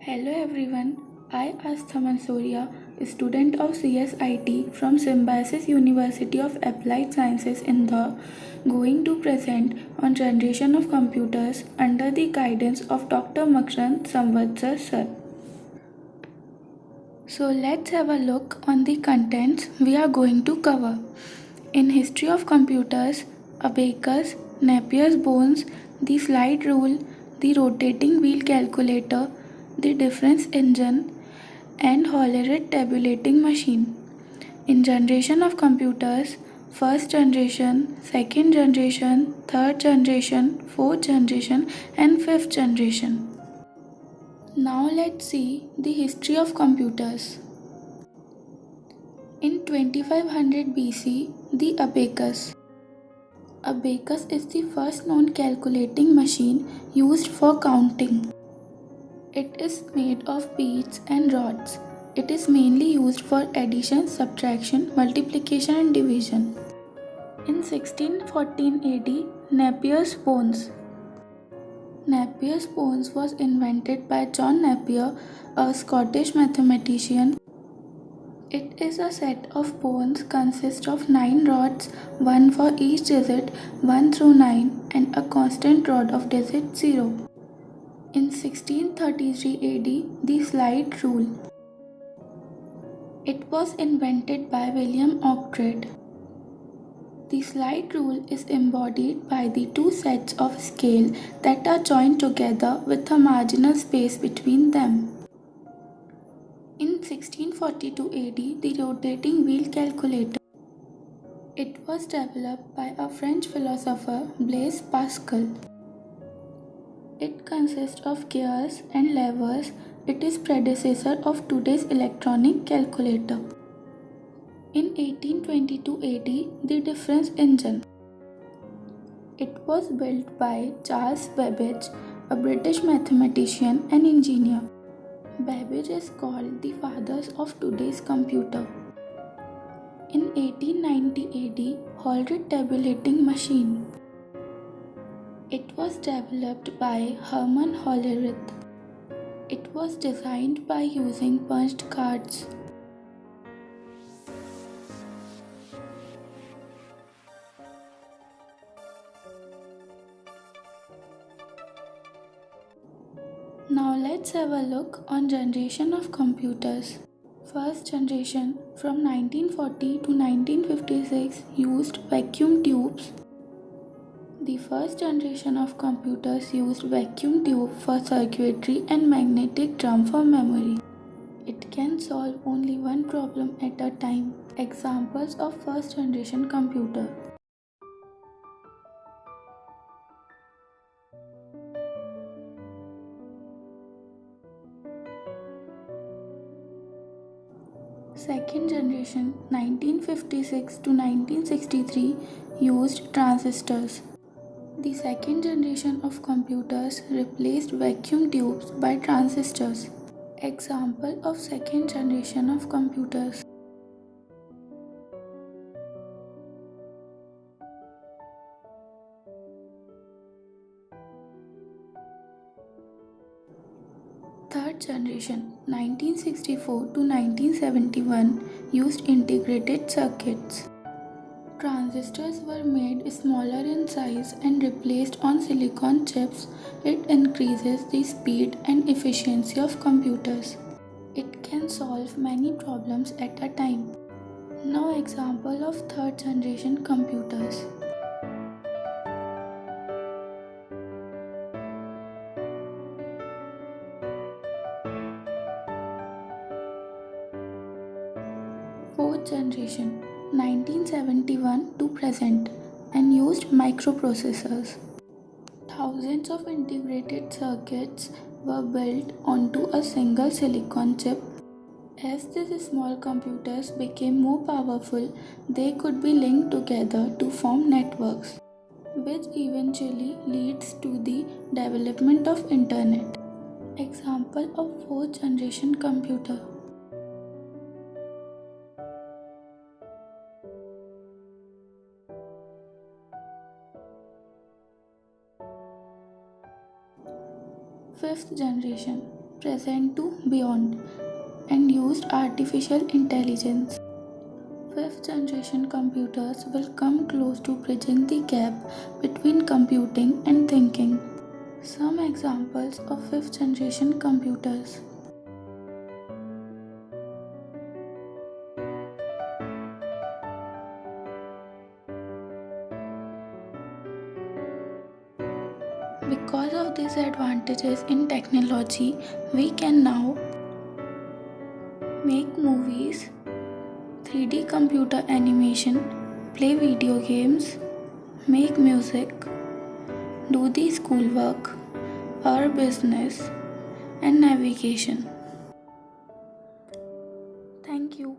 Hello everyone, I Astha Mansoria, student of CSIT from Symbiosis University of Applied Sciences Indore, going to present on generation of computers under the guidance of Dr. Makrand Samvatsar sir. So let's have a look on the contents we are going to cover. In history of computers, abacus, Napier's bones, the slide rule, the rotating wheel calculator, the difference engine, and Hollerith tabulating machine. In generation of computers, first generation, second generation, third generation, fourth generation, and fifth generation. Now let's see the history of computers. In 2500 BC, the abacus. Abacus is the first known calculating machine used for counting. It is made of beads and rods. It is mainly used for addition, subtraction, multiplication, and division. In 1614 AD, Napier's bones. Napier's bones was invented by John Napier, a Scottish mathematician. It is a set of bones consist of 9 rods, one for each digit 1 through 9 and a constant rod of digit 0. In 1633 AD, the slide rule. It was invented by William Oughtred. The slide rule is embodied by the two sets of scale that are joined together with a marginal space between them. In 1642 AD, the rotating wheel calculator. It was developed by a French philosopher, Blaise Pascal. It consists of gears and levers. It is predecessor of today's electronic calculator. In 1822 AD, the difference engine. It was built by Charles Babbage, a British mathematician and engineer. Babbage is called the father of today's computer. In 1890 AD, Hollerith tabulating machine. It was developed by Hermann Hollerith. It was designed by using punched cards. Now let's have a look on generation of computers. First generation from 1940 to 1956 used vacuum tubes. The first generation of computers used vacuum tube for circuitry and magnetic drum for memory. It can solve only one problem at a time. Examples of first generation computer. Second generation 1956 to 1963 used transistors. The second generation of computers replaced vacuum tubes by transistors. Example of second generation of computers. Third generation 1964 to 1971 used integrated circuits. Transistors were made smaller in size and replaced on silicon chips. It increases the speed and efficiency of computers. It can solve many problems at a time. Now example of third generation computers. Fourth generation 1971 to present and used microprocessors. Thousands of integrated circuits were built onto a single silicon chip. As these small computers became more powerful, they could be linked together to form networks, which eventually leads to the development of internet. Example of fourth generation computer. Fifth generation present to beyond, and used artificial intelligence. Fifth generation computers will come close to bridging the gap between computing and thinking. Some examples of fifth generation computers. Because of these advantages in technology, we can now make movies, 3D computer animation, play video games, make music, do the schoolwork, our business, and navigation. Thank you.